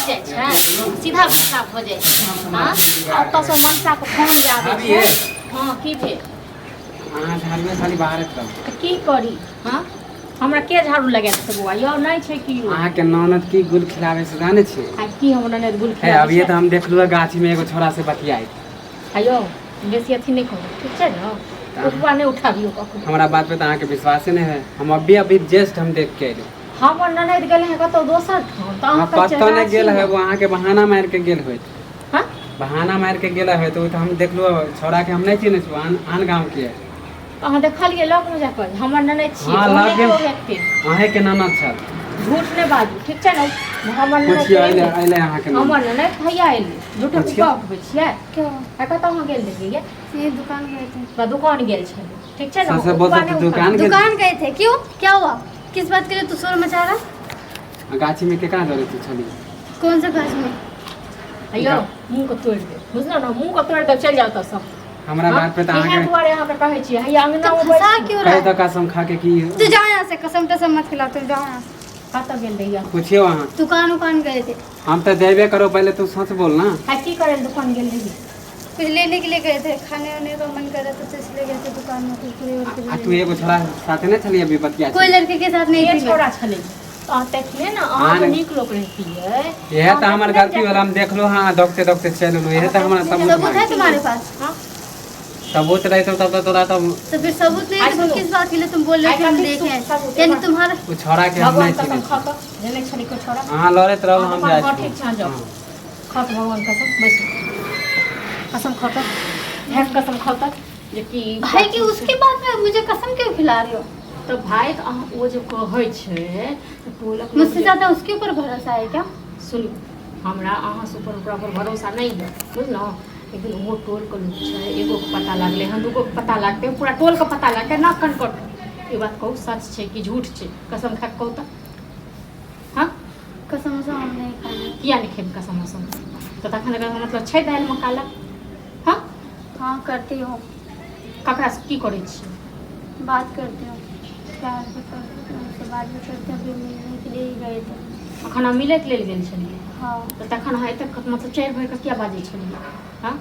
जाइ छै सीधा गुस्सा भऽ जाइ छै हां ओतऽ से मनसा के फोन आबै छै हां की भेल अहाँ झाड़ू में खाली बाहर एकदम की करी हां हमरा के झाड़ू लगा देत बउआ यौ नहीं छै की अहाँ के ननद की गुल खिलावे से जाने छी आ की हम ननद गुल है खिलावे अब ये तो हम देखलुआ गाछी में एगो छोरा से बतियाई आयो बेसी अथी नहीं करू ठीक छै न उपवा नहीं उठाबियो कखनो हमरा बात पे तो अहाँ के विश्वास नहीं है हम अभी जस्ट हम देख के आइलो हमर ननद गेल है कतौ दोसर ठाम त अहाँ पता नहीं गेल है वो अहाँ के बहाना मार के गेल होइत हां बहाना मार के गेल है तो हम देखलो छोरा के हम नहीं चिन्ह छु आन गांव के है अहाँ देखलिए लग में जाकर हमर ननद छी हां ओने लग के अहे के ननद छ झूठ नहीं बाजू ठीक छै न हमर ननद पूछिए आइले अहाँ के हमर ननद भैया आइले झूठ कहबै छियै क्यों कतौ अहाँ गेल रहिए ये दुकान गए थे तो दुकान गेल छै ठीक छै न सबसे बोलते दुकान गए थे क्यों क्या हुआ किस बात के लिए तू शोर मचा रहा गाछी में के कहां दौड़े तू छली कौन सा गाछ में अयो मुंह को तोड़ दे बुझलो न मुंह को तोड़ के चल जाओ त सब हमरा बात पे त अहाँ के दुआरे हमरा कहै छी हैया अंगना में फंसा क्यों रहा कहे तो कसम खा के की तू जा यहाँ से कसम टसम मत खिला तू जा यहाँ से कतौ गेल रहिए पूछिए वहां दुकान गए थे हम तो देबे करो पहले तू सच बोल ना है की करे दुकान गेल रहिए कुछ लेने के लिए गए थे खाने वाने का मन कर रहा था तो इसलिए गए थे दुकान में कुछ आ तू एगो छोरा साथे नहीं छली अभी बतिया कोई लड़के के साथ नहीं ये थी छोरा छले तो आ देखले ना अहाँ तो नीक लोग रहती है यह तो हमार गलती वाला हम देख लो हां दौड़ते दौड़ते चलो यह तो हमारा सबूत है तुम्हारे पास हां सबूत रहे तो तब तो तोरा तो फिर सबूत नहीं है तो किस बात के लिए तुम बोल रहे थे हम देखे यानी तुम्हारा वो छोरा के हम नहीं भगवान कसम चिन्ह खा के जने छली को छोरा हां लड़त रहो हम जाए हां ठीक छै जाओ खा के भगवान कसम बस कसम खाता है कसम खाता जे कि भाई की उसके बाद में मुझे कसम क्यों खिला रही हो तो भाई तो अहाँ वो जो कहै छै तो टोलक मुझसे ज्यादा उसके ऊपर भरोसा है क्या सुन हमरा अहाँ से ऊपर पर भरोसा नहीं है बुझलो लेकिन वो टोल के लोग छै एगो के पता लागले हम दूगो के पता लागते पूरा टोल के पता लागते ना कनकट ये बात कहू सच छै कि झूठ छै कसम खा के कहू तो हां कसम से हम नहीं खाई किया नहीं खेब कसम से तो तखन अगर मतलब छै दाल में काला हां हाँ करती हूँ ककरा से की करै छी बात करती हूँ प्यार भी करती हूँ उससे बात भी करती हूँ अभी मिलने के लिए ही गए थे अखन हम मिले के लेल गेल छलिए हाँ तो तखन अहाँ एतक मतलब 4 बजे के क्या बाजै छलिए हां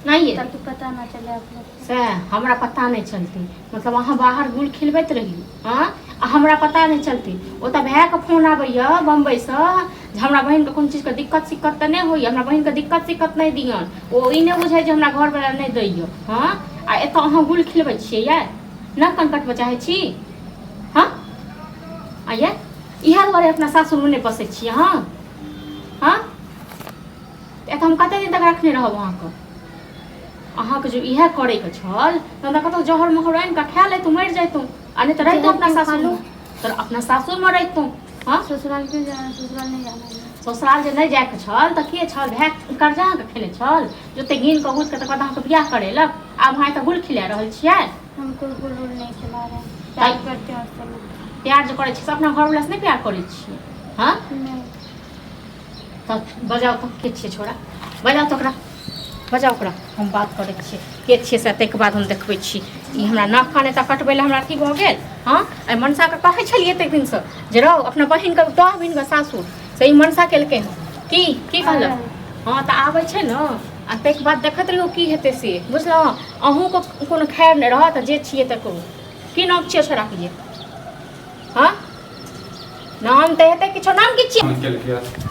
नहीं ताकि पता ना चले आप लोग से हमरा पता नहीं चलती मतलब अहाँ बाहर गुल खिलबैत रही हाँ हमरा पता नहीं चलती ओ तऽ भाई के फोन आबैया बम्बई से हमरा बहन के कोन चीज के दिक्कत सिक्कत तऽ नहीं होइए हमरा बहन के दिक्कत सिक्कत नहीं दियन ओ ई नहीं बुझै जे हमरा घर वाला नहीं दैय हाँ आ एतऽ अहाँ गुल खिलबै छियै ये ना कनकट चाहै छी हाँ आ ये इएह दुआरे अपना सासुर में नहीं बसै छियै हाँ हाँ एतऽ हम कते दिन तक रखने रहब अहाँके अहाँके जो इएह करे के छल तऽ कतौ जहर महर आनि के खा ले तू मर जैतू आ नहीं तो रहितो अपना सासुर में तो अपना सासुर में रहितो हाँ ससुराल क्यों जाना ससुराल नहीं जाना है ससुराल जे नहीं जाए के छल तऽ के छल भाय कर्जा के खेने छल जोते गिन के बुझ के तकर बाद अहाँके बियाह करेलक आब अहाँ तऽ गुल खिला रहल छियै हम कोई गुल नहीं खिला रहे हैं प्यार करते हैं उससे प्यार जो करे छी से अपना घर वाला से नहीं प्यार करे छियै हाँ नहीं तऽ बजाओ तऽ के छियै छोरा बजाओ तऽ ओकरा बजाओ ओकरा हम बात करै छियै के छियै से ताहिके बाद हम देखबै छी ई हमरा नाक कान एतऽ कटबै लए हमरा की भऽ गेल हाँ एहि मनसाके कहै छलियै एतेक दिनसँ जे रहो अपना बहिनके दह बहिनके सासुर से ई मनसा केलकै हँ की कहलक हाँ तऽ आबै छै ने आ ताहिके बाद देखैत रहियो की हेतै से बुझलहुँ अहूँके कोनो खैर नहि रहत जे छियै तऽ करू की नाम छियै छोराके ये हाँ नाम तऽ हेतै किछो नाम की छियै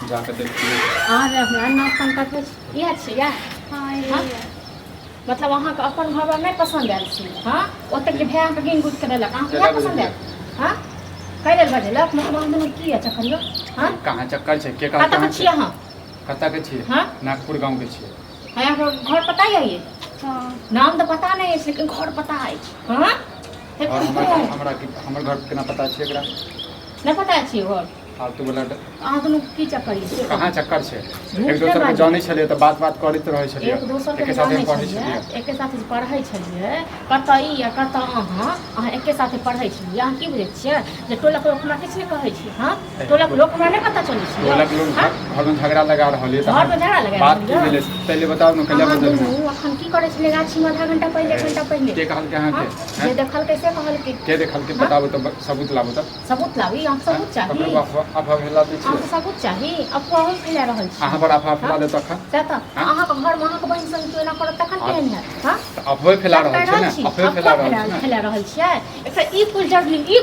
अहाँ हमरा नाक कान कटबै इएह छियै इएह हाँ ये हाँ? है। मतलब अहाँके अपन घर में नहीं पसंद आयल छी हाँ ओतऽ के भाय अहाँके गिन गुट के देलक अहाँके क्या पसंद आयल हाँ कई देर बजेलक मतलब अहाँ दुनू की है चक्करियो हाँ कहाँ चक्कर छै के कतऽ के छियै अहाँ कतऽ के छियै हाँ नागपुर गांव के छियै है अहाँके घर पता है ये हाँ नाम तो पता नहीं है लेकिन घर पता है हाँ और हमर घर केना पता छै एकरा नहीं पता है घर फालतू बोला अहाँ दुनू की चक्करियो कहाँ चक्कर छै झूठ एक दोसर नहि के जानै छलियै तऽ बात करैत रहै छलियै एक दोसर के एके साथे जानै पढ़ै छलियै छलियै एके साथे पढ़ै छलियै कतऽ ई आ कतऽ अहाँ एके साथे पढ़ै छलियै अहाँ की बुझै छियै जे टोलक लोक हमरा किछु नहि कहै छी हाँ टोलक लोक हमरा नहि पता चलै छै टोलक लोग घर में झगड़ा लगा रहल है घर में झगड़ा लगा बात की भेलै पहले बताओ न कहिया अहाँ बदल दुनू अखन की करै छलियै गाछी में आधा घंटा पहिले एक घंटा पहिले के कहल के अहाँ हाँ? के जे देखल कैसे कहल के के देखल के बताबो तो सबूत लाबो तो सबूत लाबी अहाँ सबूत चाही ककरो अफवाह फैला दै छी अहाँके सबूत चाही अफवाह फैला रहल छी अहाँ पर अफवाह फैला दे तखन से तऽ अहाँके घरमे अहाँके बहिन संग केओ एना करत तखन केहन हैत हाँ अफवाह फैला रहल छै ने अफवाह फैला रहल छै फैला रहल छियै एकटा ई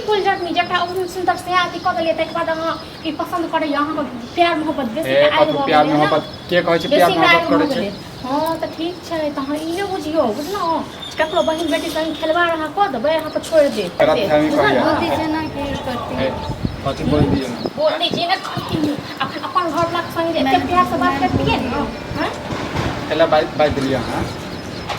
कुलजर्नी जकरा ओहन सुन्दर से अथी कऽ देलियै ताहिके बाद अहाँ ई पसन्द करैया अहाँके प्यार मोहब्बत बेसी आगि भऽ प्यार गेलै मोहब्बत के कहै छै प्यार मोहब्बत करै छै हाँ तऽ ठीक छै तऽ अहाँ ई नहि बुझियौ बुझलहुँ ककरो बहिन बेटी संग खेलवाड़ अहाँ कऽ देबै अहाँके छोड़ि देब गलतफहमी कहैया मोदी जना के करती है कथी बोल दिए ना बोल दीजिए ना करती हूँ अपन घर वाला संग एते प्यार से बात करती है ना हाँ कैला बात दिलिए अहाँ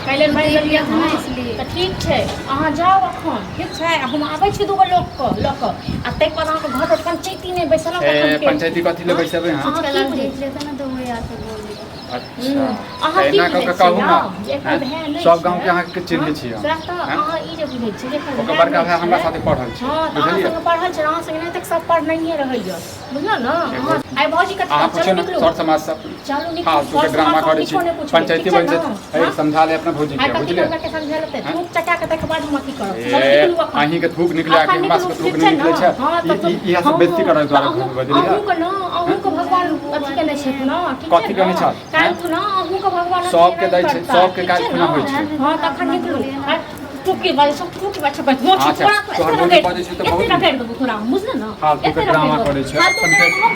कैलन बाई लेलियै ना हाँ इसलिए। तऽ ठीक छै अहाँ जाउ एखन ठीक छै हम आबै छी दूगो लोकके लऽ कऽ आ ताहिके बाद अहाँके घर पर पंचायती नहि बैसल पंचायती कथी ले बैसबै अहाँ अहाँ की बुझै देख लेता ना तो वो आके बोल दिया अच्छा अहाँ की एना बुझै कऽ कहू ना छियै एकर भाय नहि सब गांव के अहाँ के चिन्है छियै सएह तऽ अहाँ ई जे बुझै छियै एकर ओकर बड़का भाई हमरा साथे पढ़ल छै हाँ तऽ अहाँ बुझलियै संगे पढ़ल छै अहाँ संगे नहि तक सब पढ़नाइए रहैया बुझलौ ने अहाँ आइ भौजी कथी अहाँ चलू पूछो निकलू सर समाज सब चलू निकलू हाँ तू के ड्रामा करै छी पंचायती बन छै ए समझा ले अपना भौजी के बुझलियै के समझा लेते थूक चटा के तक बाद हम अथी करब ए, चलू निकलू अखन अहीं के थूक निकले आके हमरा सबके थूक नहीं निकले छै इहा सब बेइज्जती करै द्वारा बुझलियै अहूँ के ना अहूँ के भगवान अथी केने छै ना ठीक कथी केने छै काल खुना अहूँ के भगवान सबके दै छै सबके काज खुना होइ छै हां तखन निकलू टुकी बाजे सब टुकी बाजे सब मोछ अच्छा, पूरा तोहर भौजी बाजै छै तऽ बहुत एते रगड़ देबो तोरा बुझल ना फालतू के ड्रामा करै छै